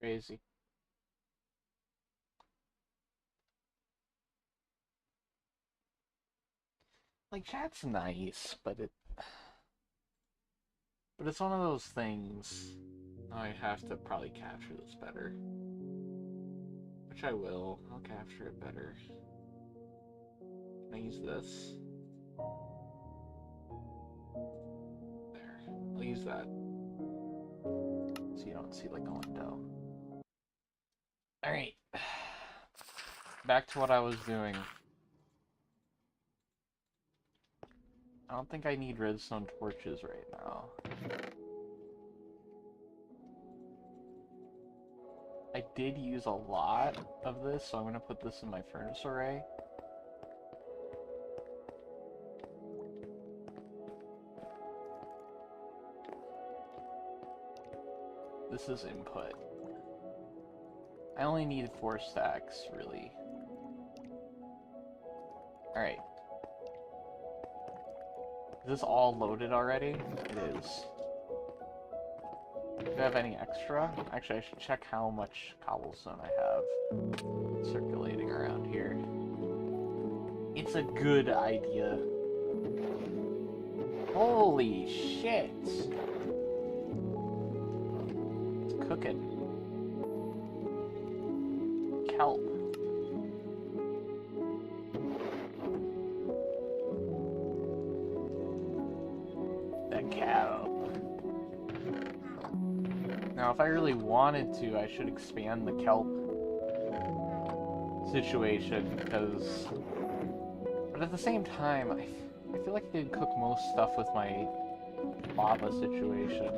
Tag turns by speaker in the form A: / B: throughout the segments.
A: Crazy. Like, chat's nice, but it's one of those things. I have to probably capture this better. Which I will. I'll capture it better. Can I use this? There. I'll use that. So you don't see, like, a window. Alright. Back to what I was doing. I don't think I need redstone torches right now. I did use a lot of this, so I'm going to put this in my furnace array. This is input. I only need 4 stacks, really. Alright. Is this all loaded already? It is. Do I have any extra? Actually, I should check how much cobblestone I have circulating around here. It's a good idea. Holy shit! It's cooking. Kelp. Now, if I really wanted to, I should expand the kelp situation, because... But at the same time, I feel like I could cook most stuff with my lava situation.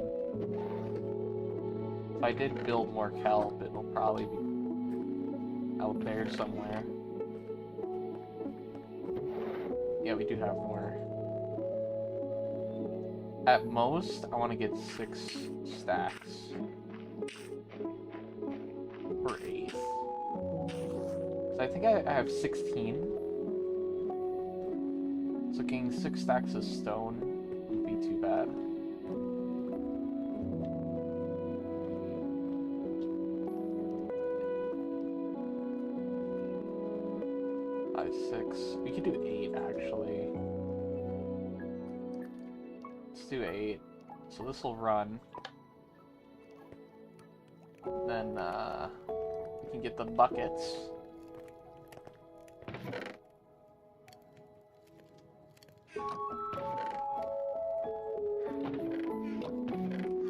A: If I did build more kelp, it'll probably be out there somewhere. Yeah, we do have more. At most, I want to get 6 stacks. Per 8. So I think I have 16. So getting 6 stacks of stone wouldn't be too bad. Five, 6. We could do 8 actually. Let's do 8. So this will run. Then we can get the buckets.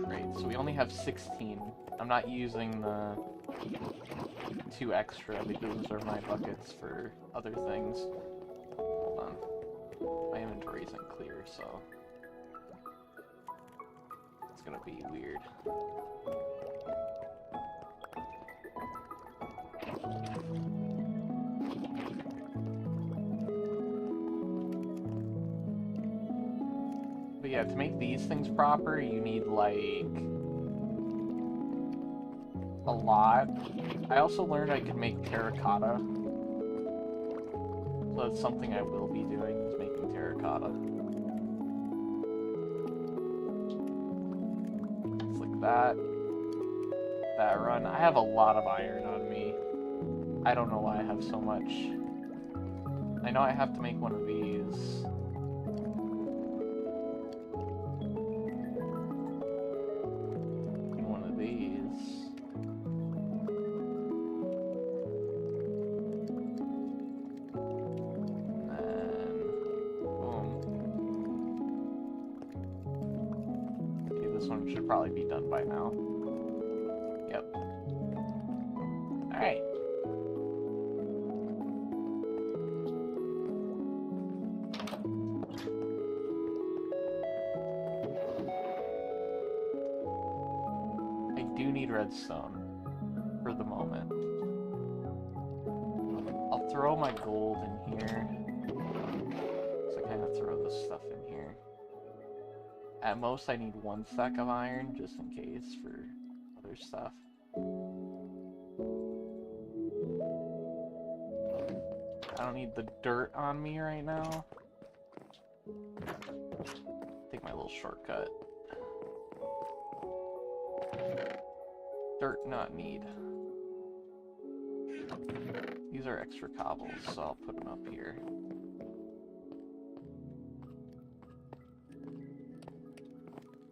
A: Great, so we only have 16. I'm not using the 2 extra because those are my buckets for other things. Hold on. My inventory isn't clear, so it's gonna be weird. But yeah, to make these things proper, you need, like, a lot. I also learned I could make terracotta. So that's something I will be doing, is making terracotta. It's like that. That run. I have a lot of iron on me. I don't know why I have so much. I know I have to make one of these. And one of these. And then, boom. Okay, this one should probably be done by now. Yep. Alright. I do need redstone for the moment. I'll throw my gold in here. So I kind of throw this stuff in here. At most I need 1 stack of iron just in case for other stuff. I don't need the dirt on me right now. Take my little shortcut. Dirt not need. These are extra cobbles, so I'll put them up here.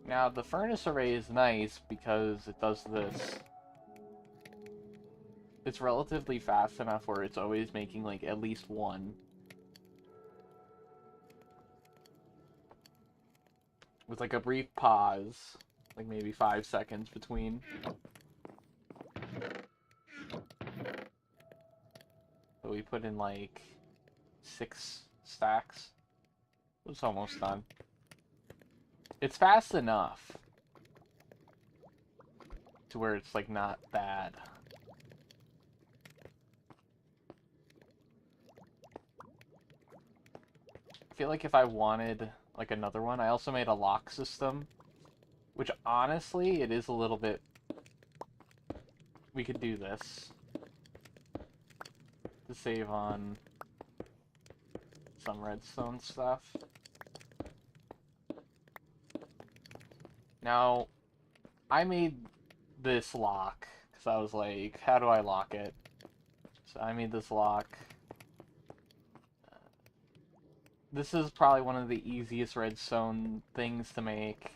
A: Now, the furnace array is nice because it does this. It's relatively fast enough where it's always making, like, at least one. With, like, a brief pause. Like, maybe 5 seconds between. So we put in, like, 6 stacks. It's almost done. It's fast enough to where it's, like, not bad. I feel like if I wanted, like, another one, I also made a lock system, which, honestly, it is a little bit... We could do this to save on some redstone stuff. Now, I made this lock, because I was like, how do I lock it? So I made this lock. This is probably one of the easiest redstone things to make.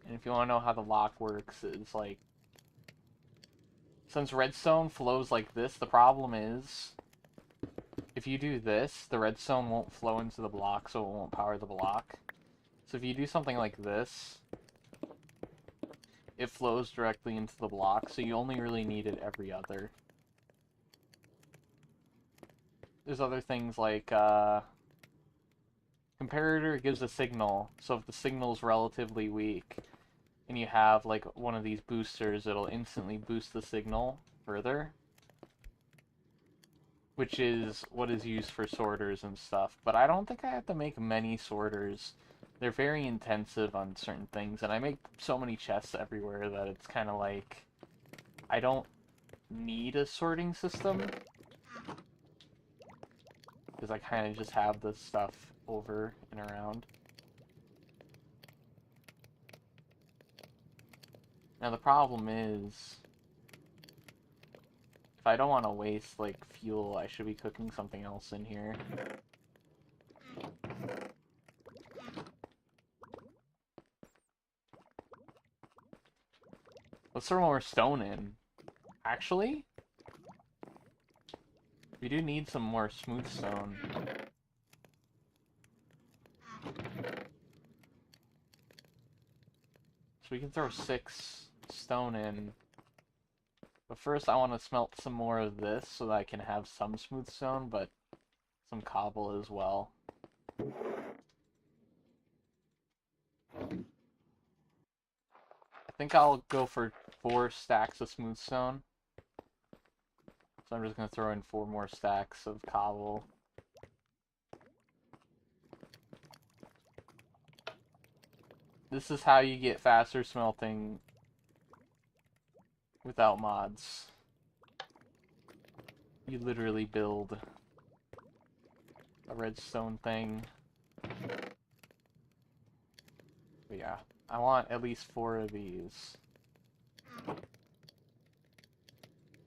A: And if you want to know how the lock works, it's like... Since redstone flows like this, the problem is... If you do this, the redstone won't flow into the block, so it won't power the block. So if you do something like this, it flows directly into the block, so you only really need it every other. There's other things like, comparator gives a signal, so if the signal is relatively weak, and you have, like, one of these boosters, it'll instantly boost the signal further. Which is what is used for sorters and stuff. But I don't think I have to make many sorters. They're very intensive on certain things, and I make so many chests everywhere that it's kind of like... I don't need a sorting system. Because I kind of just have this stuff over and around. Now the problem is... If I don't want to waste, like, fuel, I should be cooking something else in here. Let's throw more stone in. Actually, we do need some more smooth stone. So we can throw 6 stone in. But first I want to smelt some more of this so that I can have some smooth stone, but some cobble as well. I think I'll go for 4 stacks of smooth stone. So I'm just going to throw in 4 more stacks of cobble. This is how you get faster smelting without mods. You literally build a redstone thing. But yeah, I want at least 4 of these.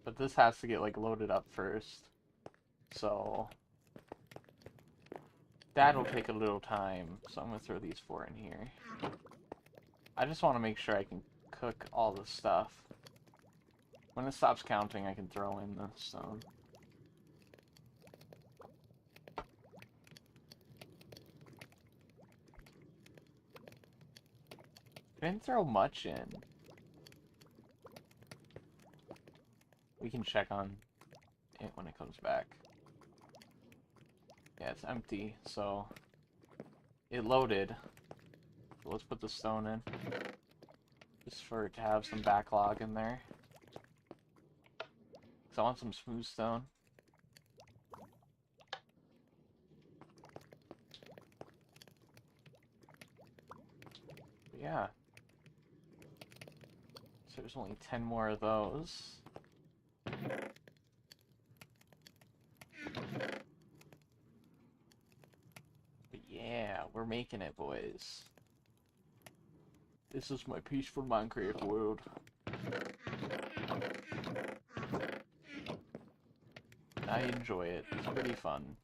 A: But this has to get, like, loaded up first. So that'll take a little time. So I'm gonna throw these 4 in here. I just want to make sure I can cook all the stuff. When it stops counting, I can throw in the stone. I didn't throw much in. We can check on it when it comes back. Yeah, it's empty, so it loaded. So let's put the stone in. Just for it to have some backlog in there. Because I want some smooth stone. But yeah. So there's only 10 more of those. But yeah, we're making it, boys. This is my peaceful Minecraft world. I enjoy it. It's pretty fun.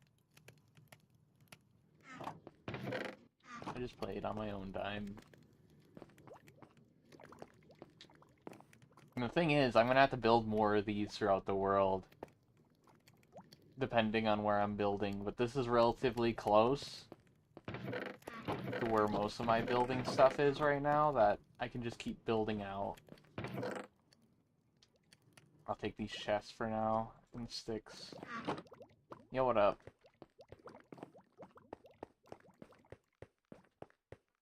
A: I just play it on my own time. And the thing is, I'm gonna have to build more of these throughout the world. Depending on where I'm building, but this is relatively close to where most of my building stuff is right now, that I can just keep building out. I'll take these chests for now, and sticks. Yo, what up?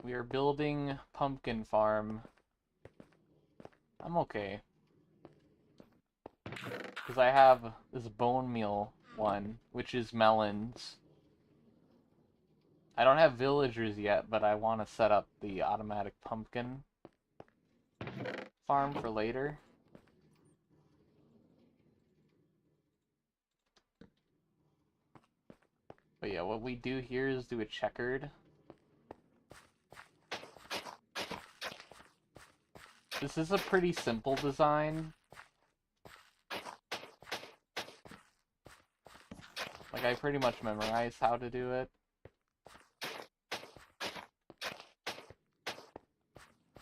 A: We are building pumpkin farm. I'm okay. Because I have this bone meal one, which is melons. I don't have villagers yet, but I want to set up the automatic pumpkin farm for later. But yeah, what we do here is do a checkered. This is a pretty simple design. Like, I pretty much memorized how to do it.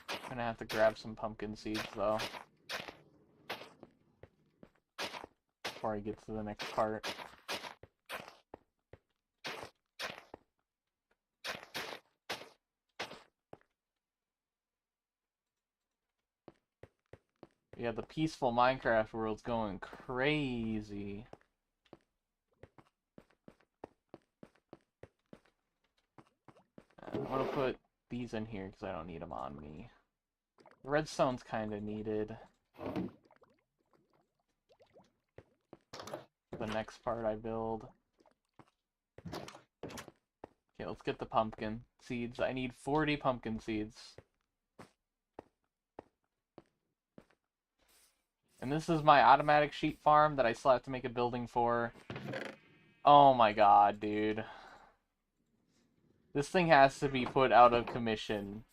A: I'm gonna have to grab some pumpkin seeds, though, before I get to the next part. Yeah, the peaceful Minecraft world's going crazy. I'm gonna put these in here because I don't need them on me. The redstone's kind of needed. The next part I build. Okay, let's get the pumpkin seeds. I need 40 pumpkin seeds. And this is my automatic sheep farm that I still have to make a building for. Oh my god, dude. This thing has to be put out of commission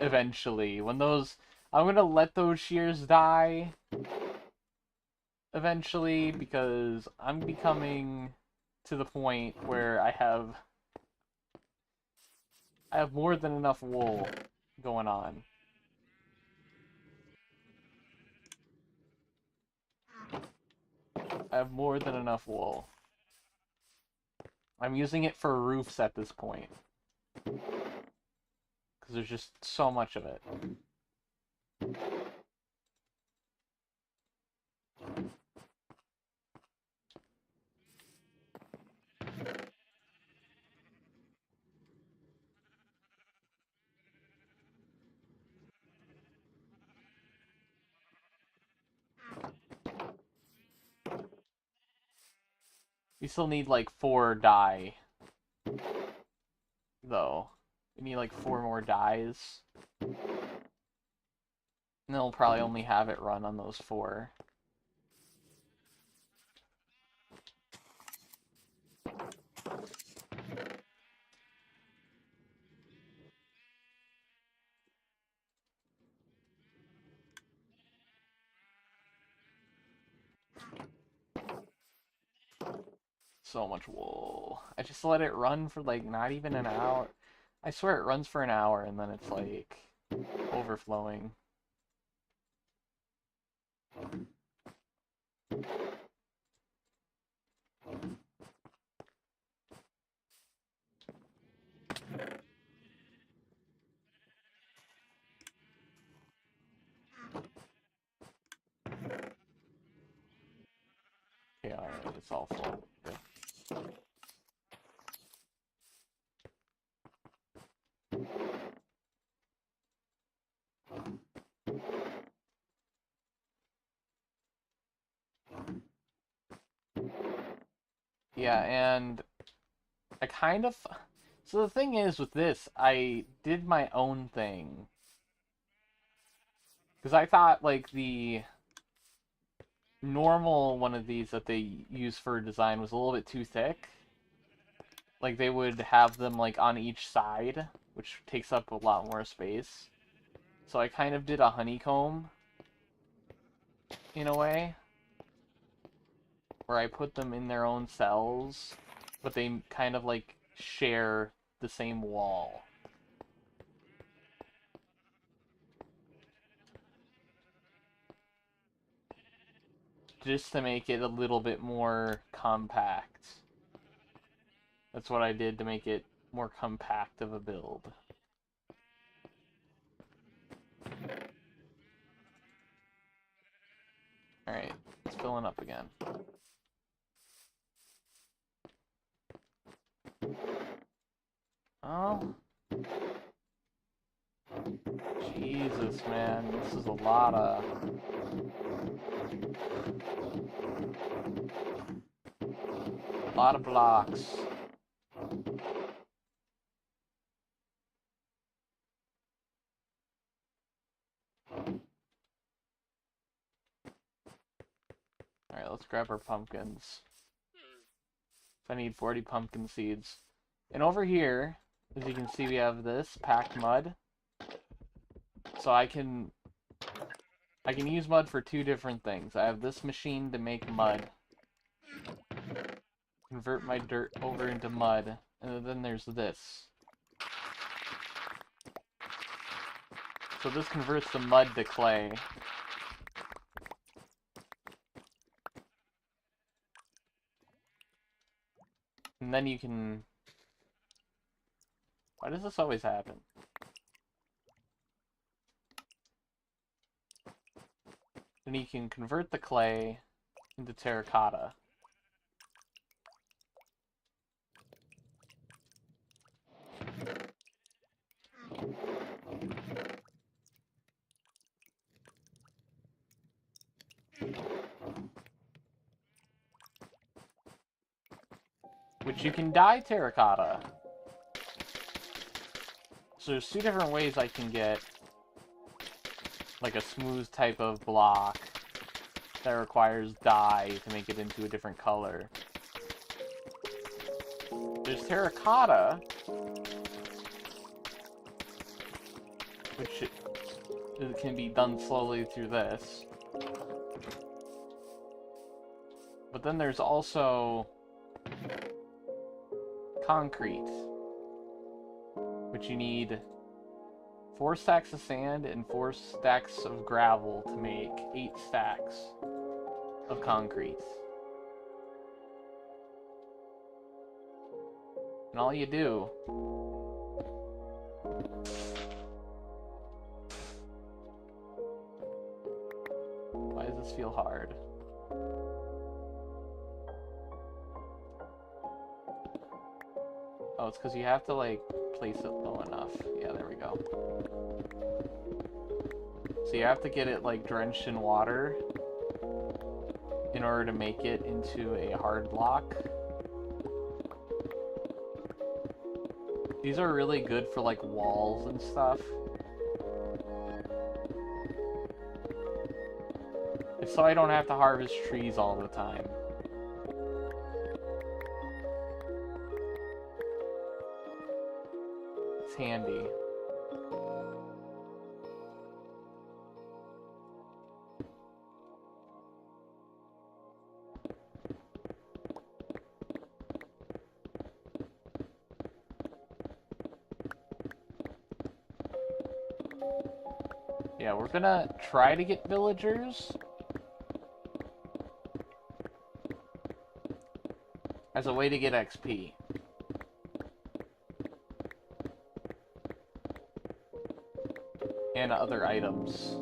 A: eventually. When those... I'm gonna let those shears die eventually, because I'm becoming to the point where I have more than enough wool going on. I have more than enough wool. I'm using it for roofs at this point, because there's just so much of it. We still need like 4 dye, though. We need like 4 more dyes. And they'll probably only have it run on those 4. So much wool. I just let it run for like not even an hour. I swear it runs for an hour and then it's like overflowing. Okay, alright, it's all full. Good. Yeah, and I kind of... So the thing is with this, I did my own thing. Because I thought, like, the normal one of these that they use for design was a little bit too thick. Like, they would have them, like, on each side, which takes up a lot more space. So I kind of did a honeycomb in a way, where I put them in their own cells, but they kind of like share the same wall. Just to make it a little bit more compact. That's what I did to make it more compact of a build. Alright, it's filling up again. Oh. Jesus, man. This is a lot of... blocks. Alright, let's grab our pumpkins. I need 40 pumpkin seeds. And over here, as you can see, we have this packed mud. So I can use mud for two different things. I have this machine to make mud. Convert my dirt over into mud. And then there's this. So this converts the mud to clay. And then you can... Why does this always happen? Then you can convert the clay into terracotta. Which you can dye terracotta. So there's two different ways I can get like a smooth type of block that requires dye to make it into a different color. There's terracotta, which it can be done slowly through this. But then there's also concrete, which you need 4 stacks of sand and 4 stacks of gravel to make 8 stacks of concrete. And all you do why does this feel hard? Oh, it's because you have to, like, place it low enough. Yeah, there we go. So you have to get it, like, drenched in water in order to make it into a hard block. These are really good for, like, walls and stuff. It's so I don't have to harvest trees all the time. It's handy. Yeah, we're gonna try to get villagers as a way to get XP. And other items.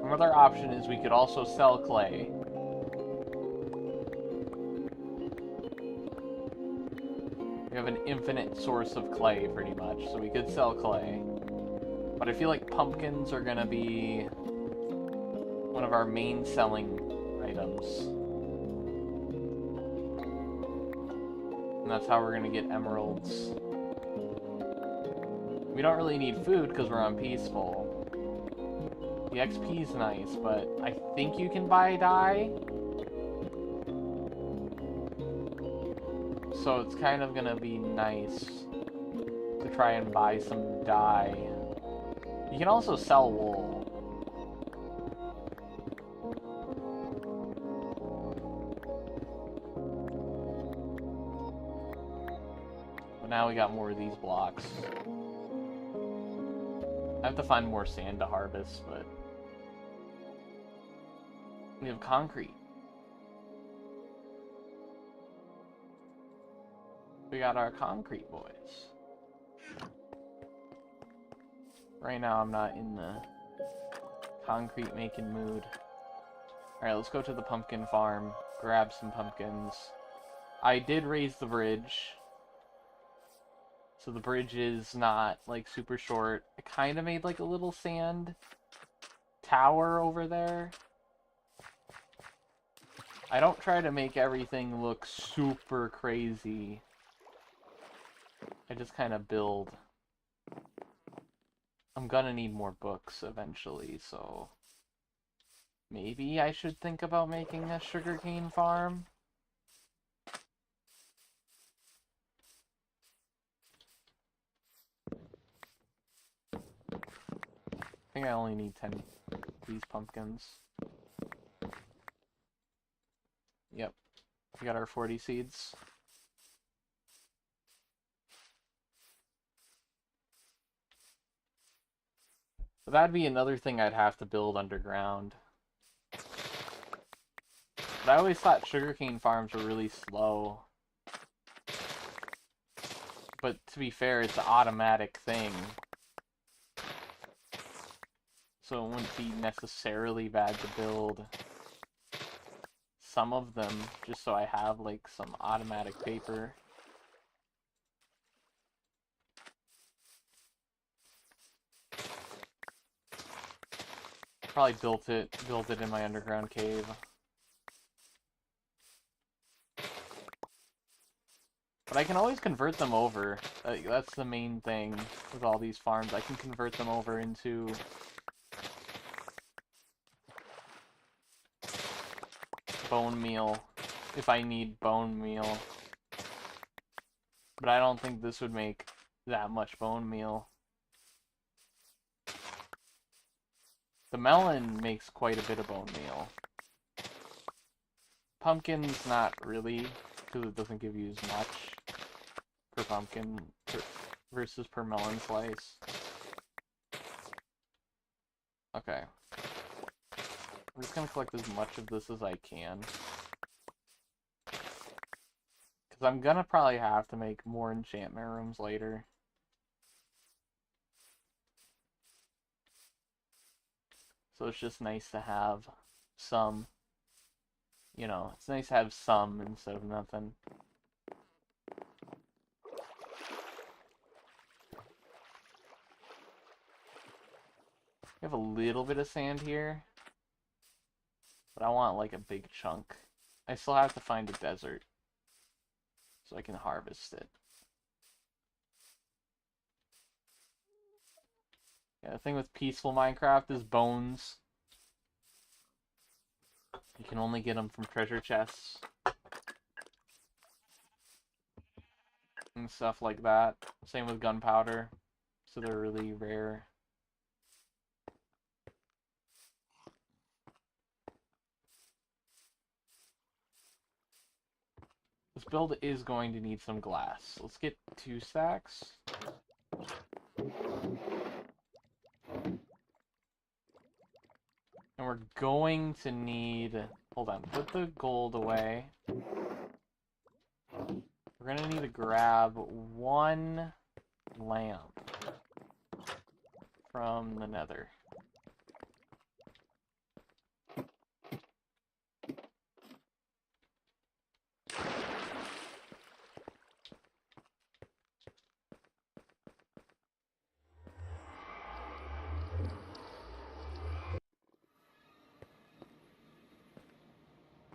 A: Another option is we could also sell clay. We have an infinite source of clay, pretty much, so we could sell clay. But I feel like pumpkins are gonna be one of our main selling items. And that's how we're gonna get emeralds. We We don't really need food because we're on peaceful. The XP is nice, but I think you can buy dye. So it's kind of gonna be nice to try and buy some dye. You can also sell wool. But now we got more of these blocks. I have to find more sand to harvest, but we have concrete. We got our concrete boys. Right now I'm not in the concrete making mood. Alright, let's go to the pumpkin farm, grab some pumpkins. I did raise the bridge. So the bridge is not, like, super short. I kind of made, like, a little sand tower over there. I don't try to make everything look super crazy. I just kind of build. I'm gonna need more books eventually, so maybe I should think about making a sugarcane farm. I think I only need 10 of these pumpkins. Yep. We got our 40 seeds. But that'd be another thing I'd have to build underground. But I always thought sugarcane farms were really slow. But to be fair, it's an automatic thing. So it wouldn't be necessarily bad to build some of them, just so I have, like, some automatic paper. Probably built it in my underground cave. But I can always convert them over. That's the main thing with all these farms. I can convert them over into bone meal if I need bone meal. But I don't think this would make that much bone meal. The melon makes quite a bit of bone meal. Pumpkin's not really, because it doesn't give you as much per pumpkin versus per melon slice. Okay. I'm just gonna collect as much of this as I can. Because I'm gonna probably have to make more enchantment rooms later. So it's just nice to have some. You know, it's nice to have some instead of nothing. We have a little bit of sand here. But I want, like, a big chunk. I still have to find a desert. So I can harvest it. Yeah, the thing with peaceful Minecraft is bones. You can only get them from treasure chests. And stuff like that. Same with gunpowder. So they're really rare. This build is going to need some glass. Let's get 2 stacks. And we're going to need... Hold on, put the gold away. We're going to need to grab 1 lamp from the nether.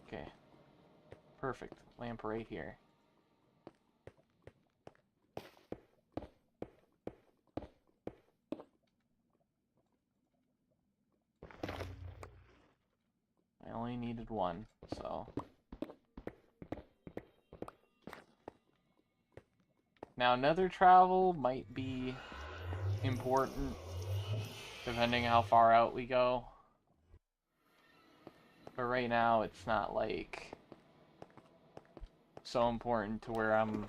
A: Okay. Perfect. Lamp right here. only needed one, so... Now, nether travel might be important, depending on how far out we go. But right now, it's not, like, so important to where I'm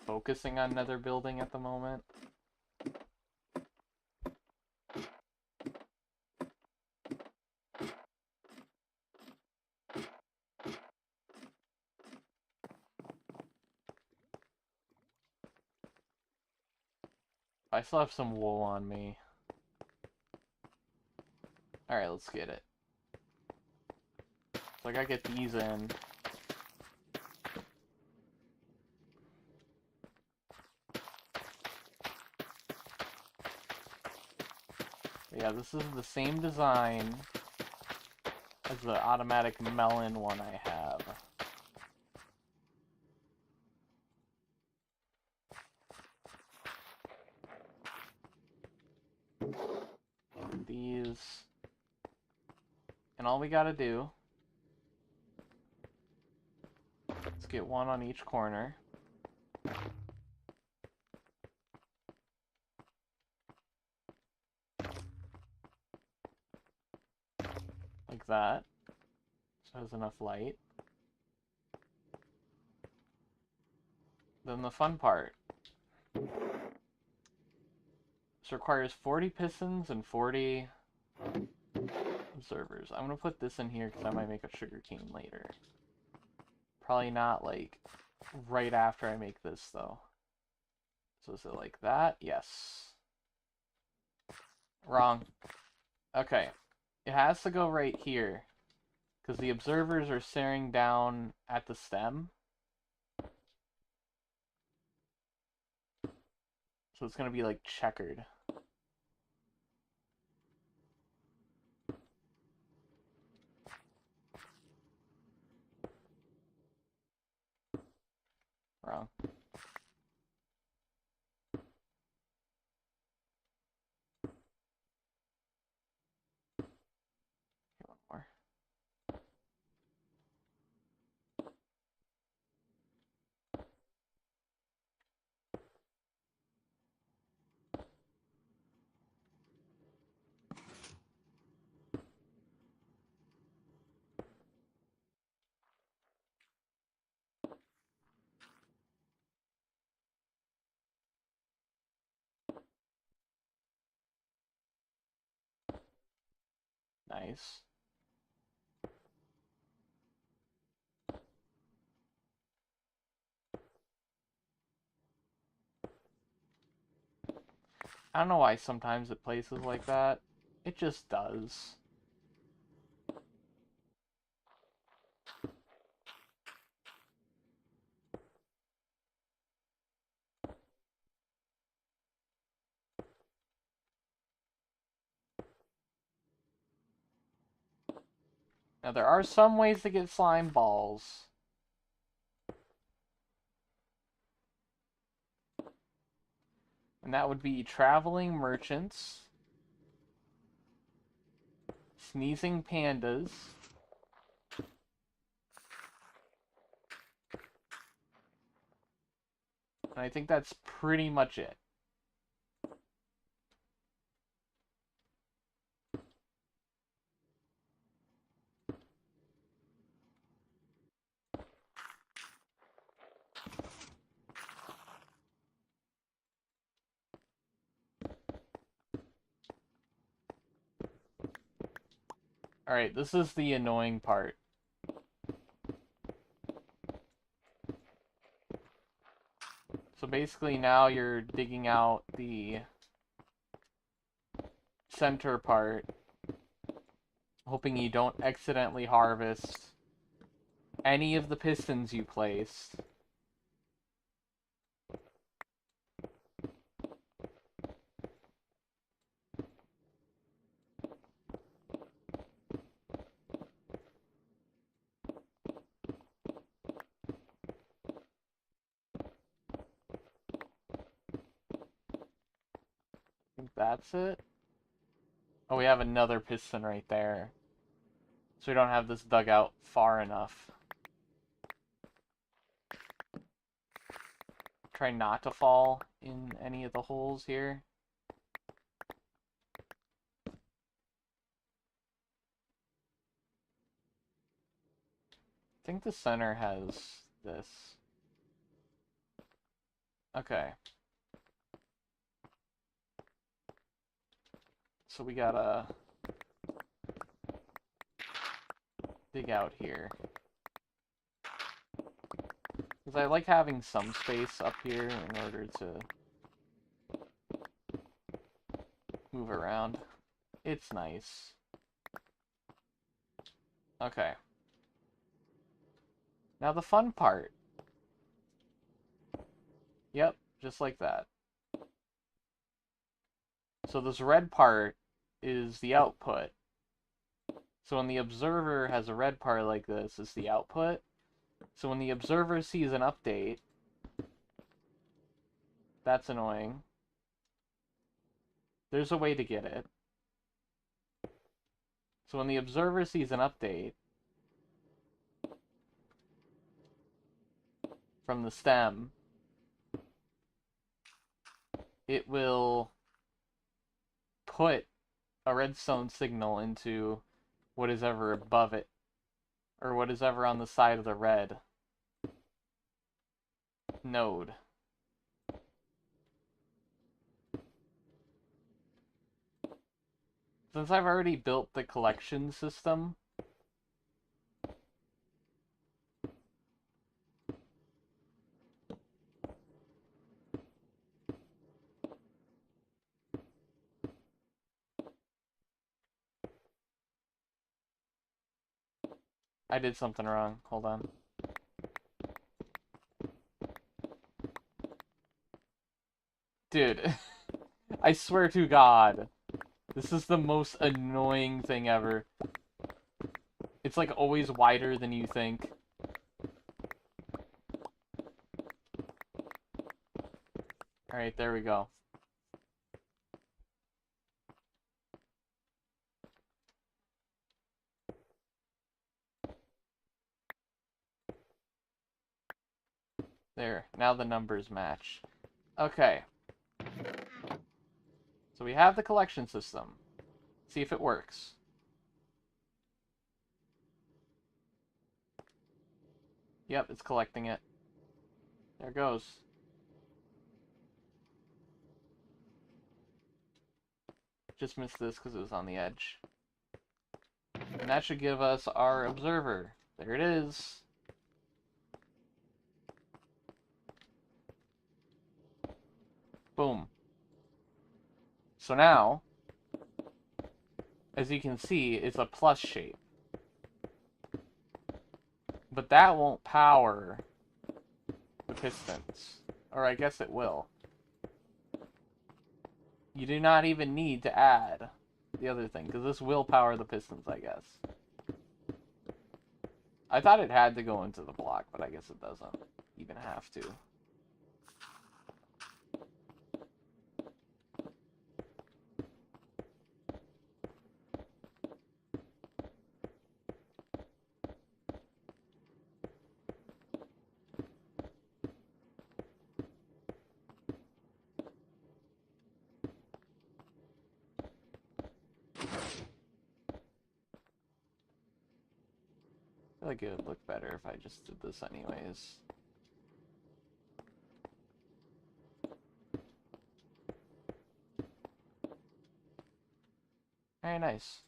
A: focusing on nether building at the moment. I still have some wool on me. Alright, let's get it. So I gotta get these in. Yeah, this is the same design as the automatic melon one I have. These. And all we gotta do is get one on each corner. Like that. So it has enough light. Then the fun part. This requires 40 pistons and 40 observers. I'm gonna put this in here because I might make a sugarcane later. Probably not, like, right after I make this, though. So is it like that? Yes. Wrong. Okay. It has to go right here. Because the observers are staring down at the stem. So it's going to be, like, checkered. Wrong. Here, one more. Nice. I don't know why sometimes it places like that. It just does. Now, there are some ways to get slime balls. And that would be traveling merchants, sneezing pandas, and I think that's pretty much it. Alright, this is the annoying part. So basically now you're digging out the center part, hoping you don't accidentally harvest any of the pistons you placed. I think that's it. Oh, we have another piston right there. So we don't have this dug out far enough. Try not to fall in any of the holes here. I think the center has this. Okay. So we gotta dig out here. Because I like having some space up here in order to move around. It's nice. Okay. Now the fun part. Yep, just like that. So this red part is the output. So when the observer has a red part like this, it's the output. So when the observer sees an update, that's annoying. There's a way to get it. So when the observer sees an update from the stem, it will put a redstone signal into what is ever above it, or what is ever on the side of the red node. Since I've already built the collection system, I did something wrong. Hold on. Dude, I swear to God, this is the most annoying thing ever. It's like always wider than you think. Alright, there we go. There, now the numbers match. Okay. So we have the collection system. See if it works. Yep, it's collecting it. There it goes. Just missed this because it was on the edge. And that should give us our observer. There it is. Boom. So now, as you can see, it's a plus shape. But that won't power the pistons. Or I guess it will. You do not even need to add the other thing, because this will power the pistons, I guess. I thought it had to go into the block, but I guess it doesn't even have to. I feel like it would look better if I just did this anyways. Very nice.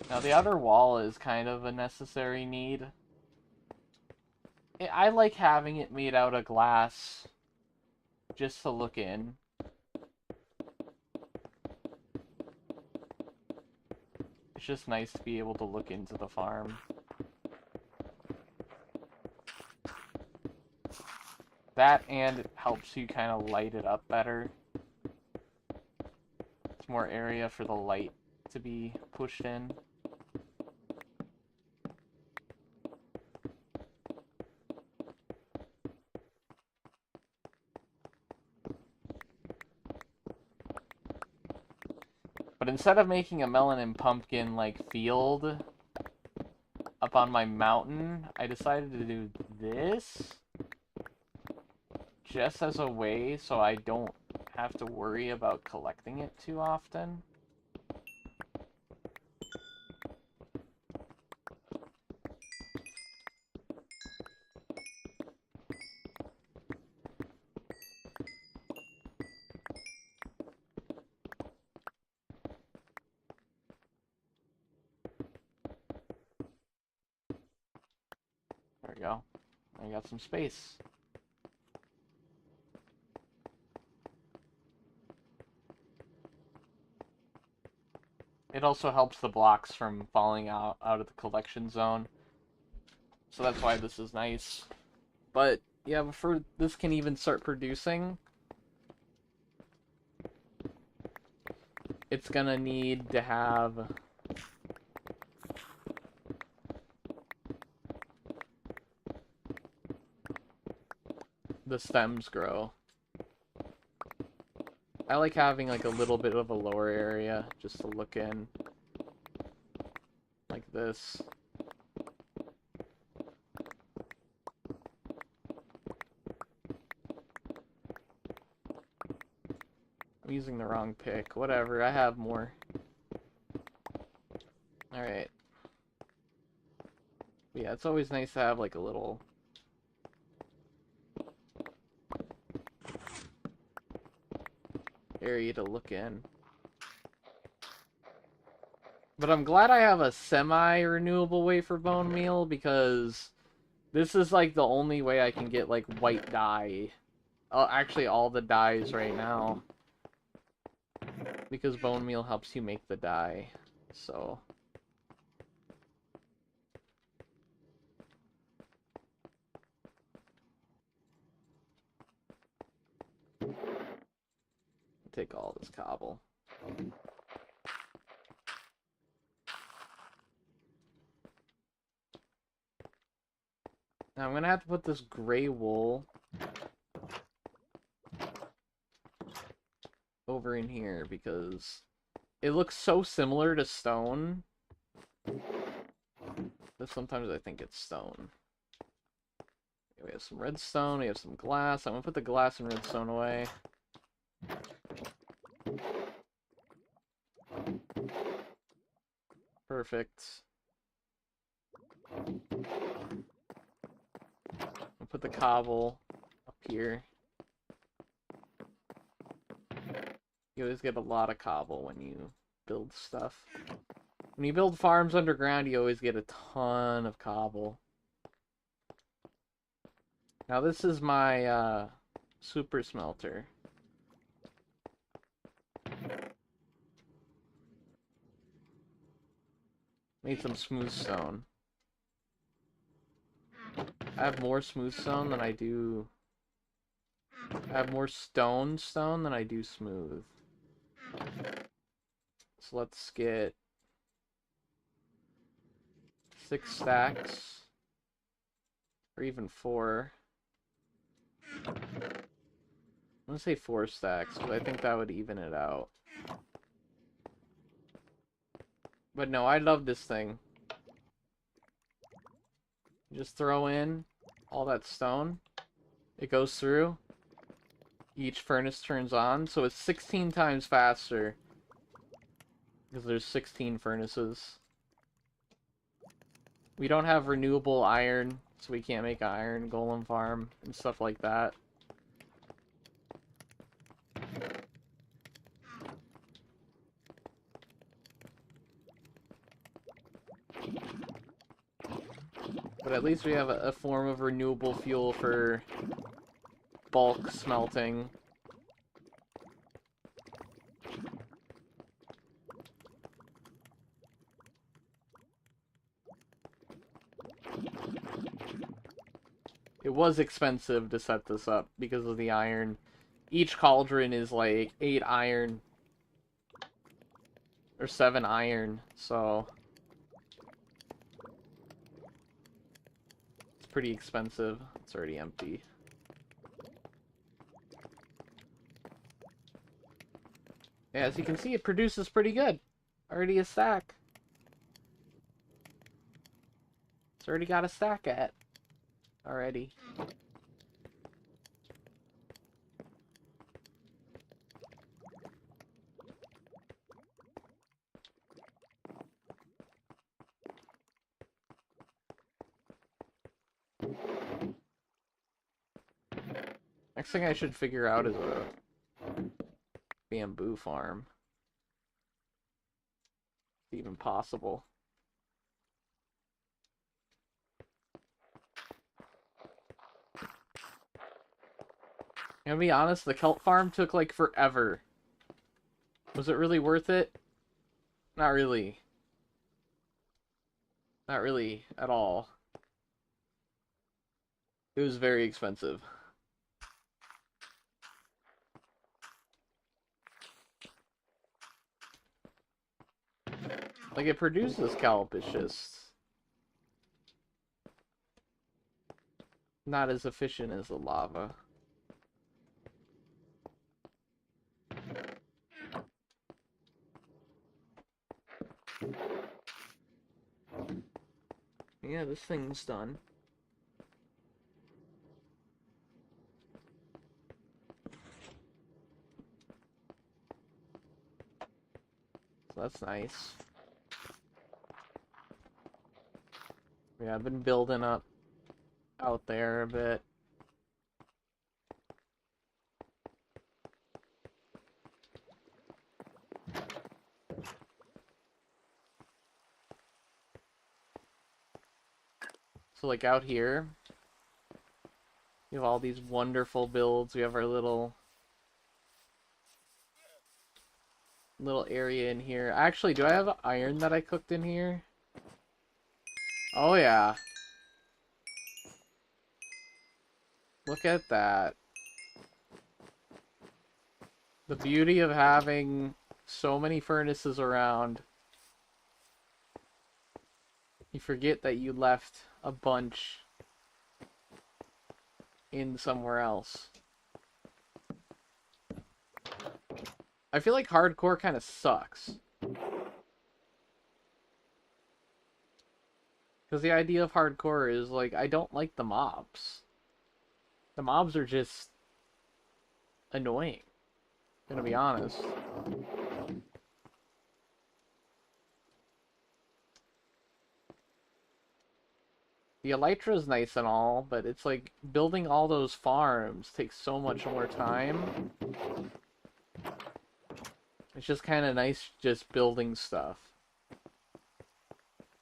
A: Now the outer wall is kind of a necessary need. I like having it made out of glass just to look in. It's just nice to be able to look into the farm. That, and it helps you kind of light it up better. It's more area for the light to be pushed in. But instead of making a melon and pumpkin, like, field up on my mountain, I decided to do this just as a way so I don't have to worry about collecting it too often. There we go. I got some space. It also helps the blocks from falling out of the collection zone. So that's why this is nice. But yeah, before this can even start producing, it's gonna need to have the stems grow. I like having like a little bit of a lower area just to look in. Like this. I'm using the wrong pick. Whatever, I have more. Alright. Yeah, it's always nice to have like a little area to look in. But I'm glad I have a semi-renewable way for bone meal, because this is like the only way I can get like white dye. Actually, all the dyes right now. Because bone meal helps you make the dye. So take all this cobble. Now I'm gonna have to put this gray wool over in here because it looks so similar to stone that sometimes I think it's stone. We have some redstone, we have some glass. I'm gonna put the glass and redstone away. Perfect. I'll put the cobble up here. You always get a lot of cobble when you build stuff. When you build farms underground, you always get a ton of cobble. Now this is my super smelter. Made some smooth stone. I have more smooth stone than I do... I have more stone than I do smooth. So let's get 6 stacks. Or even 4. I'm gonna say 4 stacks, because I think that would even it out. But no, I love this thing. You just throw in all that stone. It goes through. Each furnace turns on, so it's 16 times faster. Because there's 16 furnaces. We don't have renewable iron, so we can't make an iron golem farm and stuff like that. But at least we have a form of renewable fuel for bulk smelting. It was expensive to set this up because of the iron. Each cauldron is like 8 iron. Or 7 iron, so... it's pretty expensive. It's already empty. Yeah, as you can see, it produces pretty good. Already a stack. It's already got a stack at. Already. Next thing I should figure out is a bamboo farm. If even possible. I'm gonna be honest, the kelp farm took like forever. Was it really worth it? Not really. Not really at all. It was very expensive. Like, it produces kelp, it's just not as efficient as the lava. Yeah, this thing's done. So that's nice. Yeah, I've been building up out there a bit. So, like, out here, we have all these wonderful builds. We have our little area in here. Actually, do I have iron that I cooked in here? Oh, yeah. Look at that. The beauty of having so many furnaces around. You forget that you left a bunch in somewhere else. I feel like hardcore kind of sucks. Because the idea of hardcore is, like, I don't like the mobs. The mobs are just annoying. I'm gonna be honest. The elytra is nice and all, but it's like building all those farms takes so much more time. It's just kind of nice just building stuff.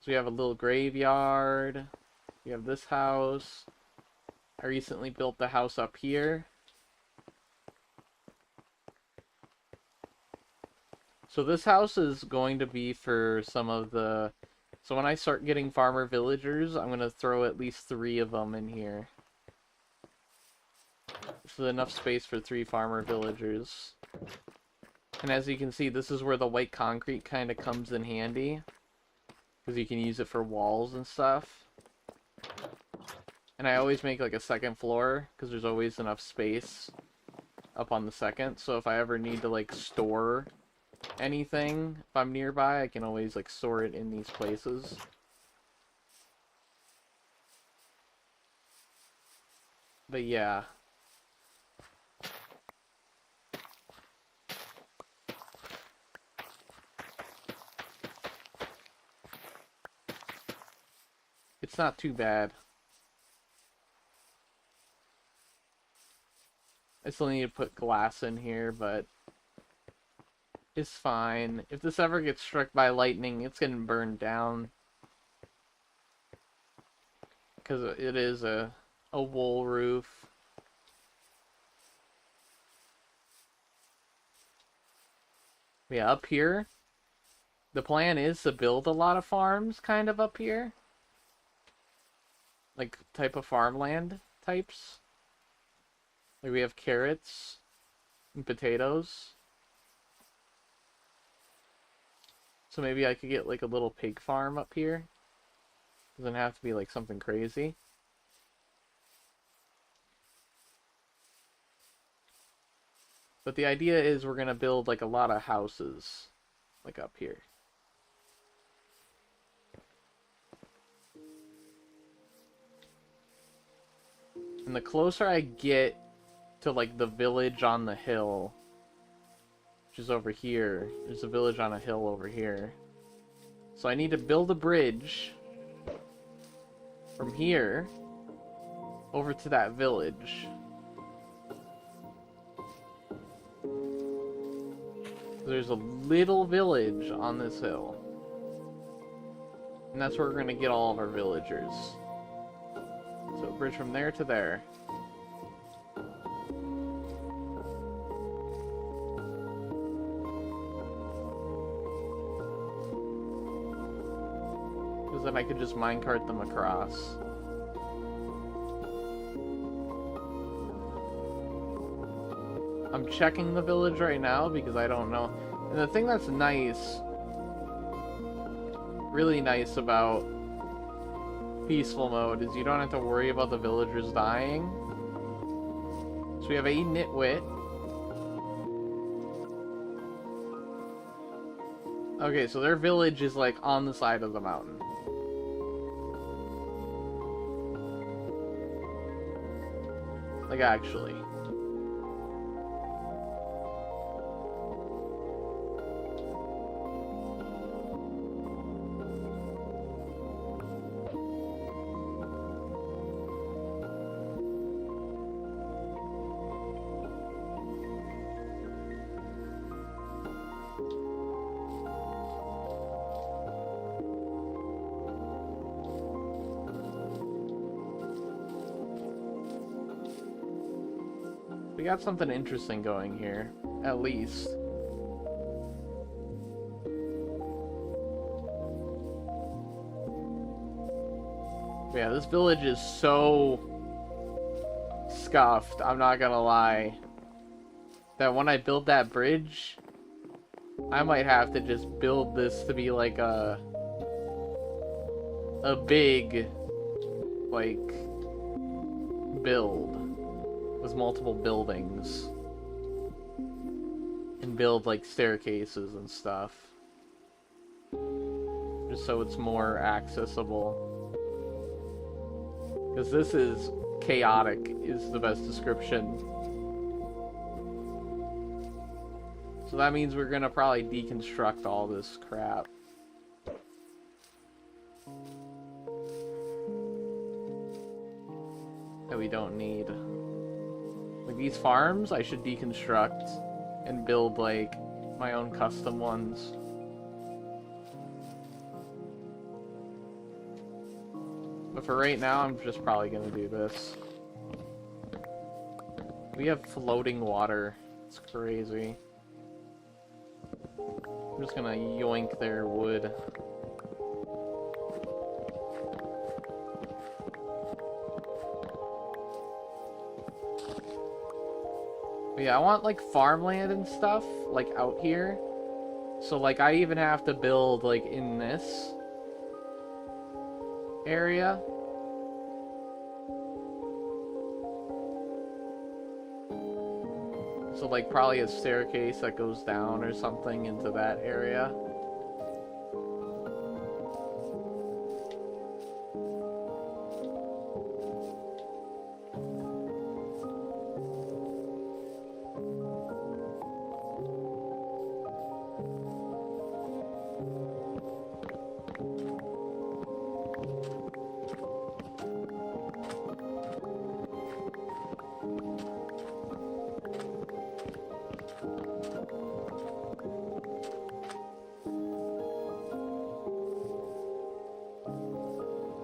A: So we have a little graveyard. We have this house. I recently built the house up here. So this house is going to be for some of the... So when I start getting farmer villagers, I'm going to throw at least 3 of them in here. So enough space for 3 farmer villagers. And as you can see, this is where the white concrete kind of comes in handy. Because you can use it for walls and stuff. And I always make like a second floor, because there's always enough space up on the second. So if I ever need to like store anything, if I'm nearby, I can always like store it in these places. But yeah. It's not too bad. I still need to put glass in here, but it's fine. If this ever gets struck by lightning, it's getting burned down. Because it is a wool roof. Yeah, up here, the plan is to build a lot of farms kind of up here. Like, type of farmland types. Like, we have carrots and potatoes. So maybe I could get, like, a little pig farm up here. Doesn't have to be, like, something crazy. But the idea is we're gonna build like a lot of houses, like up here. And the closer I get to like the village on the hill, which is over here, there's a village on a hill over here. So I need to build a bridge from here over to that village. There's a little village on this hill. And that's where we're going to get all of our villagers. So bridge from there to there. Because then I could just minecart them across. I'm checking the village right now because I don't know. And the thing that's nice, really nice about peaceful mode is you don't have to worry about the villagers dying. So we have a nitwit. Okay, so their village is like on the side of the mountain. Like actually. We got something interesting going here, at least. But yeah, this village is so scuffed, I'm not gonna lie, that when I build that bridge, I might have to just build this to be like a big, like, build. With multiple buildings and build like staircases and stuff just so it's more accessible, because this is chaotic is the best description. So that means we're gonna probably deconstruct all this crap. That we don't need. Like these farms, I should deconstruct and build like my own custom ones. But for right now, I'm just probably gonna do this. We have floating water. It's crazy. I'm just gonna yoink their wood. But yeah, I want like farmland and stuff like out here. So like I even have to build like in this area. So like probably a staircase that goes down or something into that area.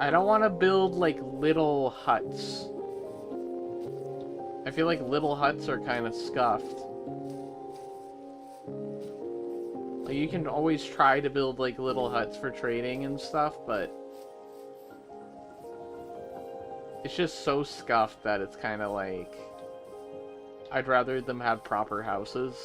A: I don't want to build, like, little huts. I feel like little huts are kind of scuffed. Like, you can always try to build, like, little huts for trading and stuff, but it's just so scuffed that it's kind of like I'd rather them have proper houses.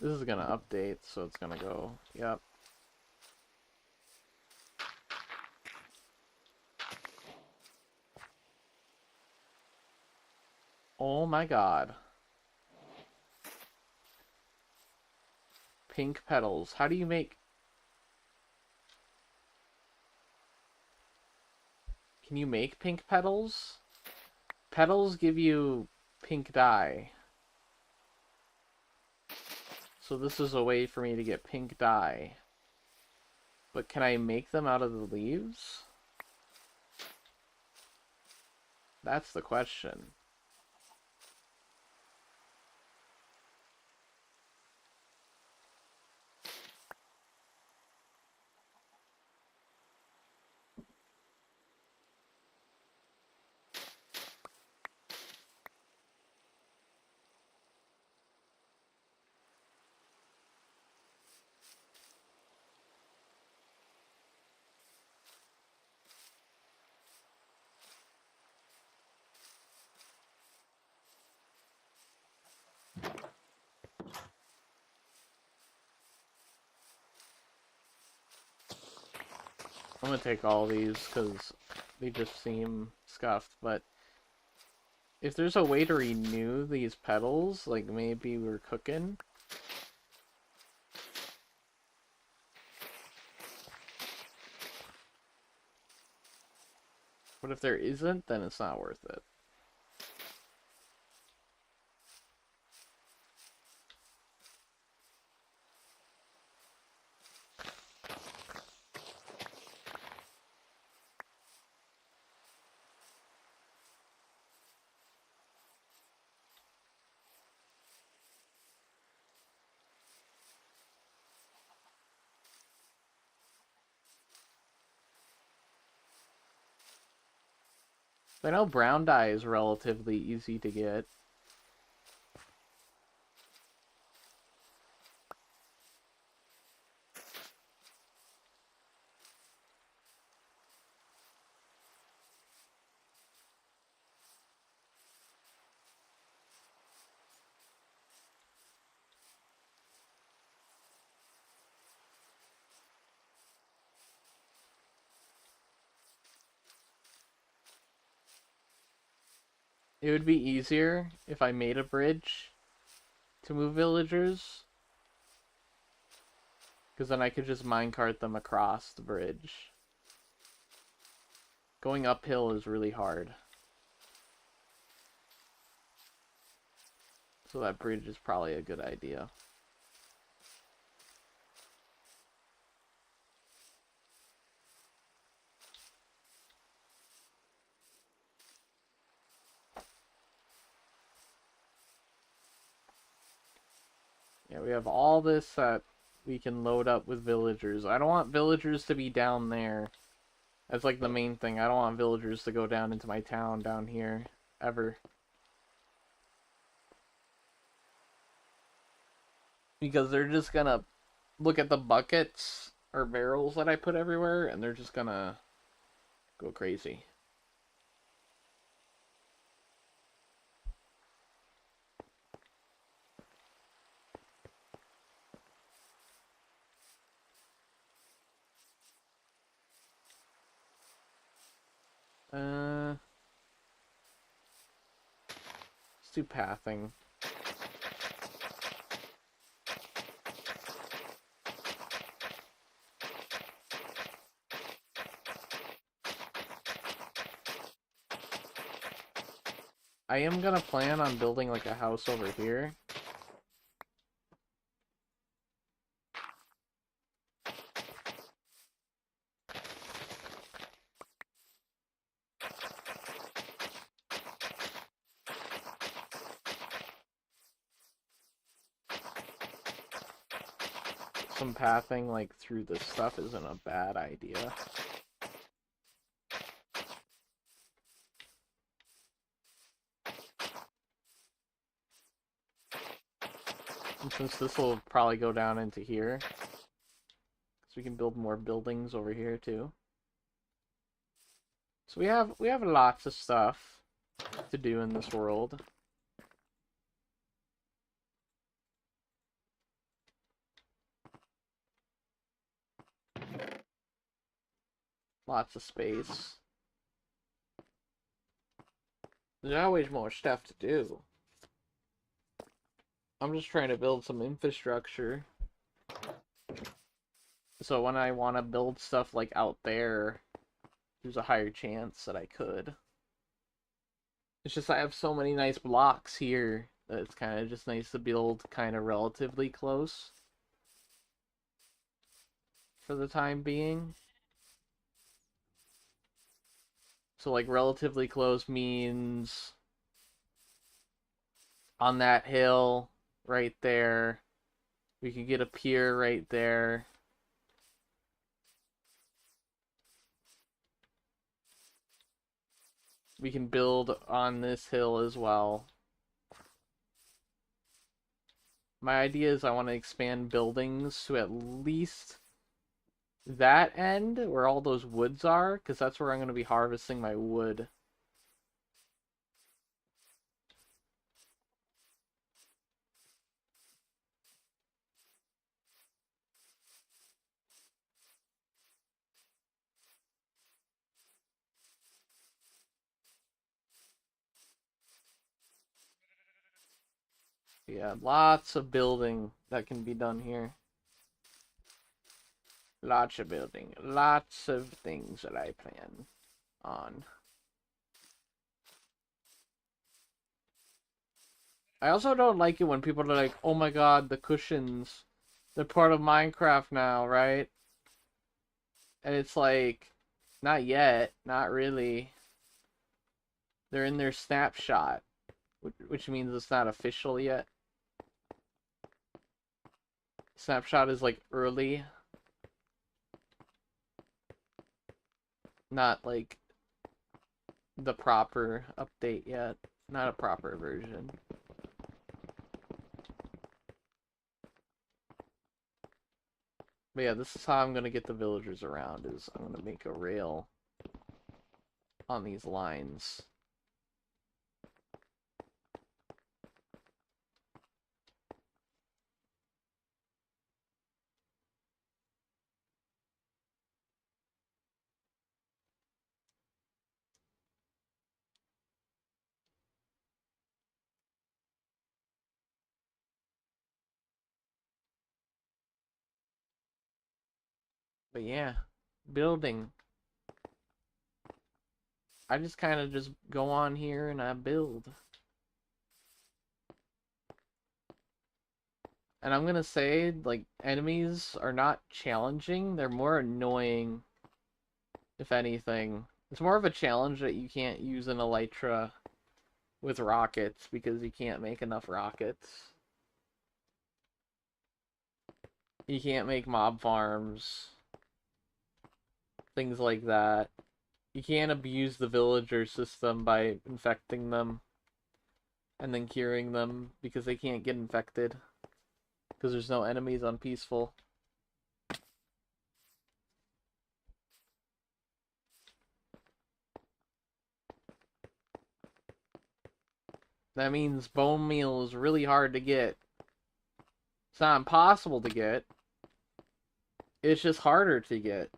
A: This is gonna update, so it's gonna go, yep. Oh my god. Pink petals. How do you make... Can you make pink petals? Petals give you pink dye. So this is a way for me to get pink dye. But can I make them out of the leaves? That's the question. I'm gonna take all these because they just seem scuffed, but if there's a way to renew these petals, like maybe we're cooking. But if there isn't, then it's not worth it. I know brown dye is relatively easy to get. It would be easier if I made a bridge to move villagers, because then I could just minecart them across the bridge. Going uphill is really hard. So that bridge is probably a good idea. Yeah, we have all this that we can load up with villagers. I don't want villagers to be down there. That's like the main thing. I don't want villagers to go down into my town down here, ever. Because they're just gonna look at the buckets or barrels that I put everywhere, and they're just gonna go crazy. Let's do pathing. I am gonna plan on building like a house over here. Some pathing like through this stuff isn't a bad idea. And since this will probably go down into here, so we can build more buildings over here too. So we have lots of stuff to do in this world. Lots of space. There's always more stuff to do. I'm just trying to build some infrastructure. So when I want to build stuff like out there, there's a higher chance that I could. It's just I have so many nice blocks here that it's kind of just nice to build kind of relatively close for the time being. So like relatively close means on that hill right there. We could get a pier right there. We can build on this hill as well. My idea is I want to expand buildings to at least that end where all those woods are, because that's where I'm going to be harvesting my wood. Yeah, lots of building that can be done here. Lots of building. Lots of things that I plan on. I also don't like it when people are like, oh my god, the cushions. They're part of Minecraft now, right? And it's like, not yet. Not really. They're in their snapshot. Which means it's not official yet. Snapshot is like early. Not like the proper update yet. Not a proper version. But yeah, this is how I'm gonna get the villagers around, is I'm gonna make a rail on these lines. But yeah, building. I just kind of just go on here and I build. And I'm gonna say, like, enemies are not challenging, they're more annoying, if anything. It's more of a challenge that you can't use an elytra with rockets, because you can't make enough rockets. You can't make mob farms. Things like that. You can't abuse the villager system by infecting them and then curing them, because they can't get infected. Because there's no enemies on peaceful. That means bone meal is really hard to get. It's not impossible to get. It's just harder to get.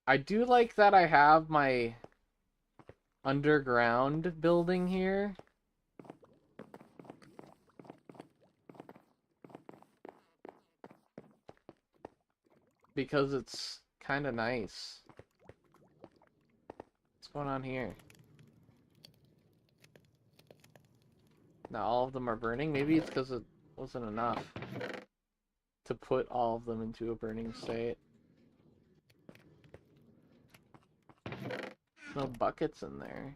A: I do like that I have my underground building here. Because it's kind of nice. What's going on here? Now all of them are burning? Maybe it's because it wasn't enough to put all of them into a burning state. No buckets in there.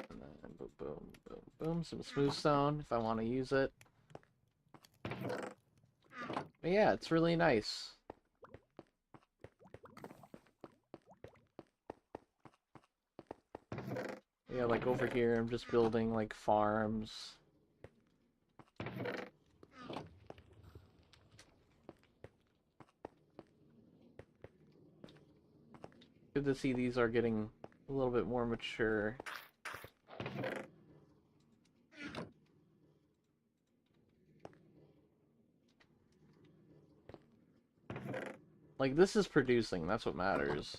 A: And then boom, boom, boom, boom. Some smooth stone if I want to use it. But yeah, it's really nice. Yeah, like over here, I'm just building like farms. Good to see these are getting a little bit more mature. Like, this is producing, that's what matters.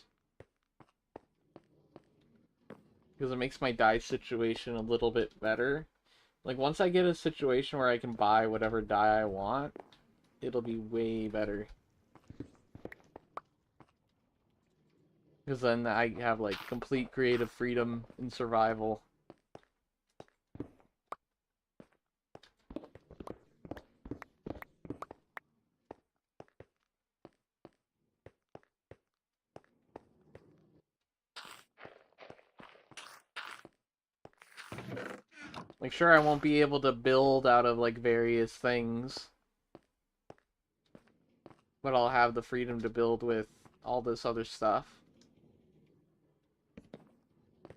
A: Because it makes my dye situation a little bit better. Like, once I get a situation where I can buy whatever dye I want, it'll be way better. Because then I have, like, complete creative freedom in survival. Like, sure, I won't be able to build out of, like, various things. But I'll have the freedom to build with all this other stuff.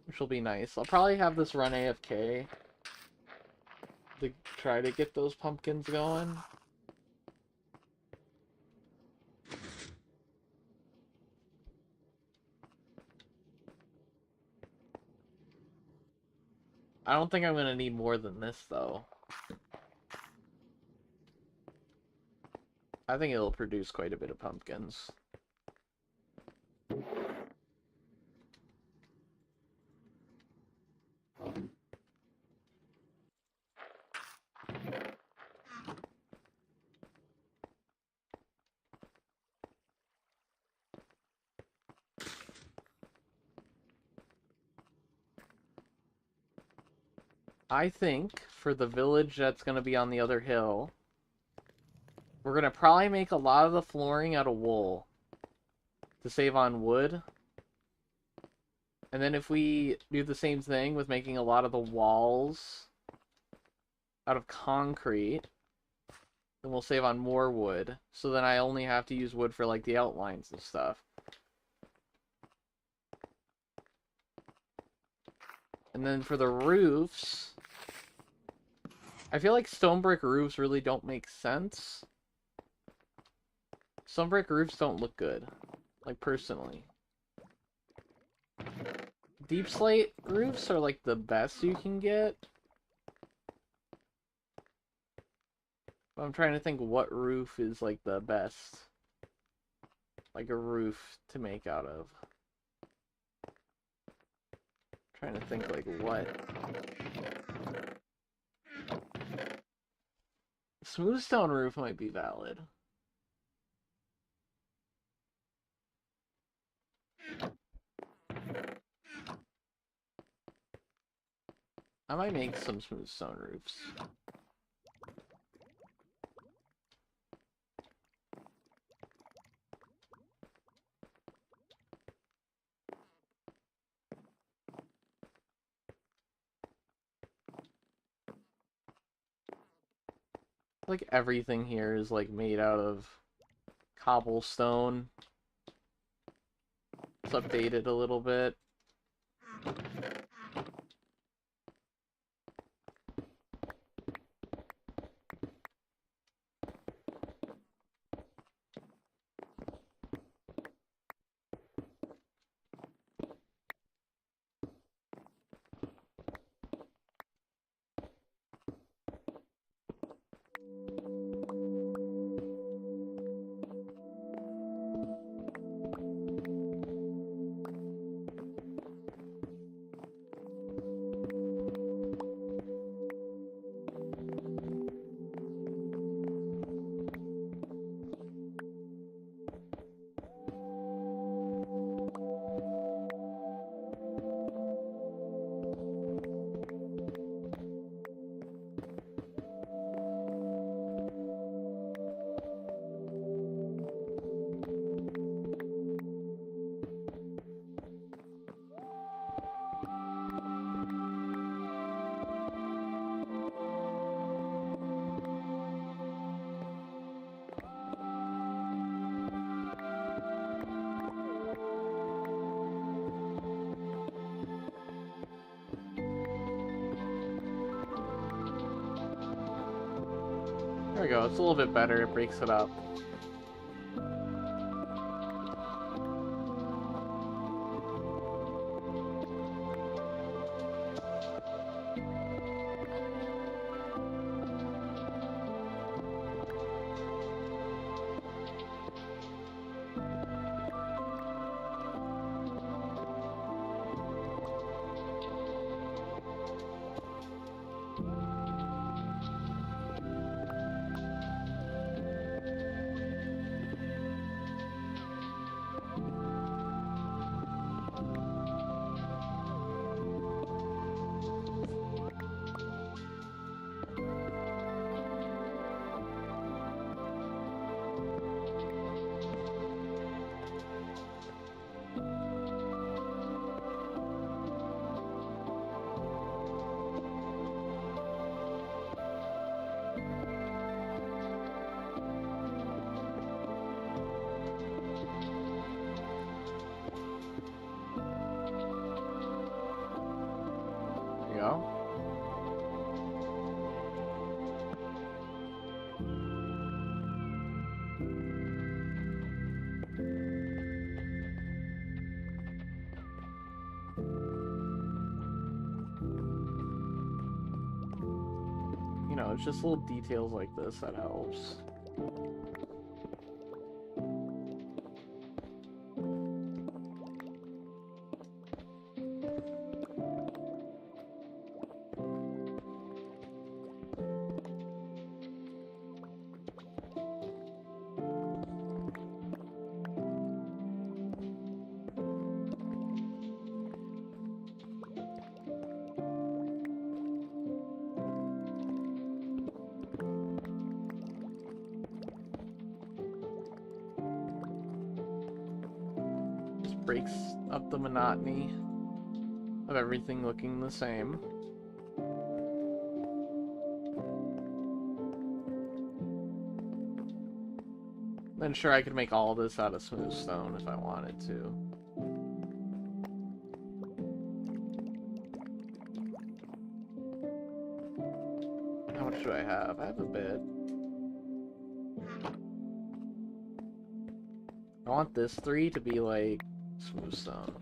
A: Which will be nice. I'll probably have this run AFK to try to get those pumpkins going. I don't think I'm going to need more than this, though. I think it'll produce quite a bit of pumpkins. I think for the village that's going to be on the other hill, we're going to probably make a lot of the flooring out of wool to save on wood. And then if we do the same thing with making a lot of the walls out of concrete, then we'll save on more wood. So then I only have to use wood for like the outlines and stuff. And then for the roofs, I feel like stone brick roofs really don't make sense. Stone brick roofs don't look good, like personally. Deep slate roofs are like the best you can get. But I'm trying to think what roof is like the best. Like a roof to make out of. I'm trying to think like what. Smooth stone roof might be valid. I might make some smooth stone roofs. Like everything here is like made out of cobblestone. It's updated a little bit. we go, it's a little bit better, it breaks it up. Go. You know, it's just little details like this that helps. Breaks up the monotony of everything looking the same. Then sure, I could make all this out of smooth stone if I wanted to. How much do I have? I have a bit. I want this 3 to be like smooth stone.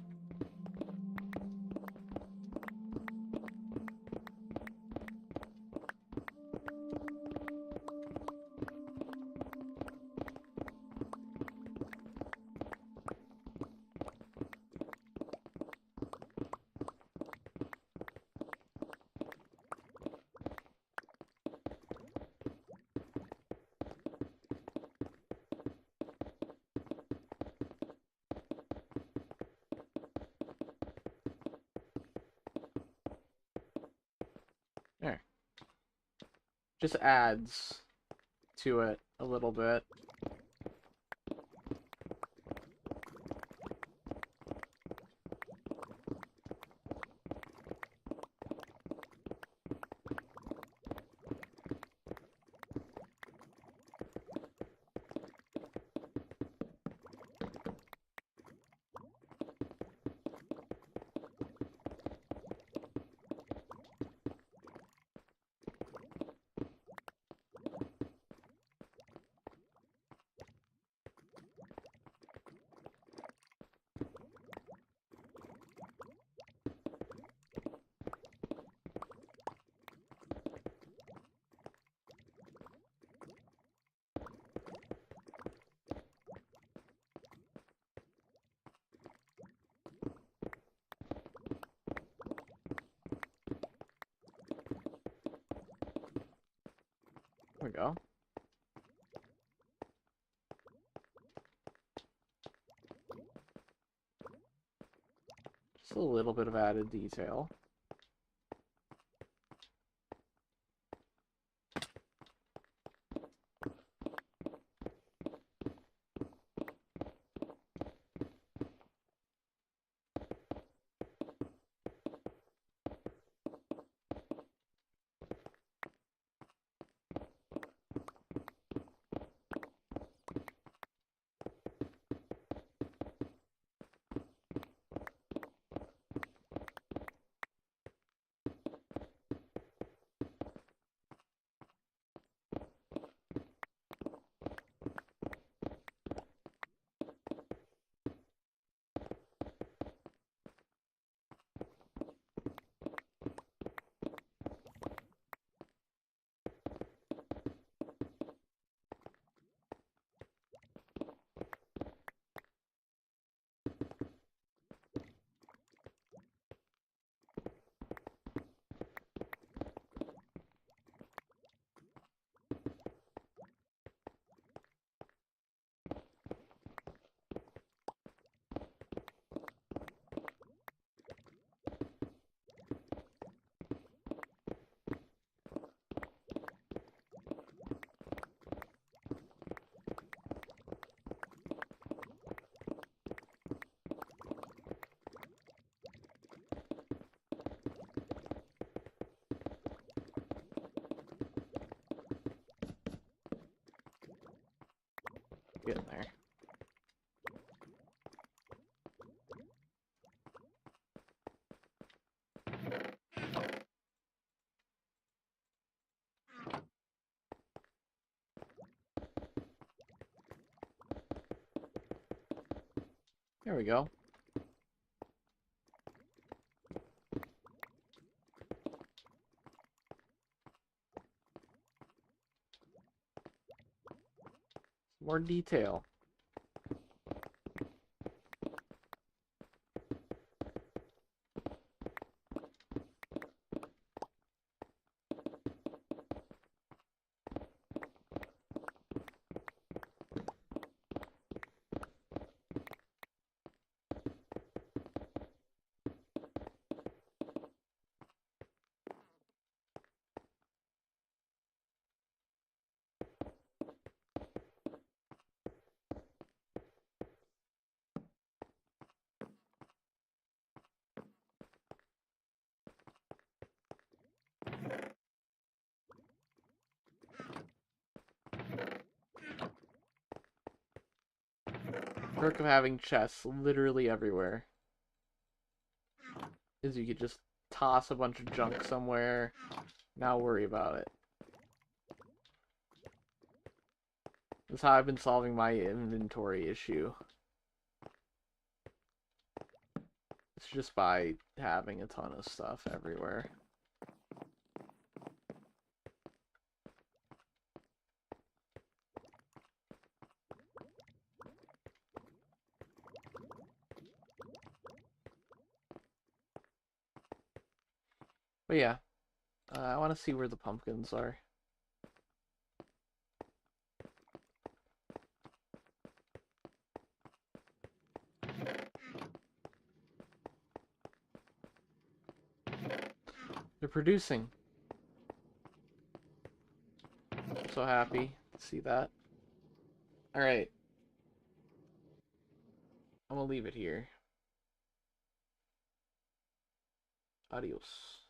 A: There. Just adds to it a little bit. There we go. Just a little bit of added detail. Getting there. There we go. More detail. Perk of having chests literally everywhere is you could just toss a bunch of junk somewhere, not worry about it. That's how I've been solving my inventory issue. It's just by having a ton of stuff everywhere. But yeah, I want to see where the pumpkins are. They're producing. I'm so happy to see that. Alright. I'm gonna leave it here. Adios.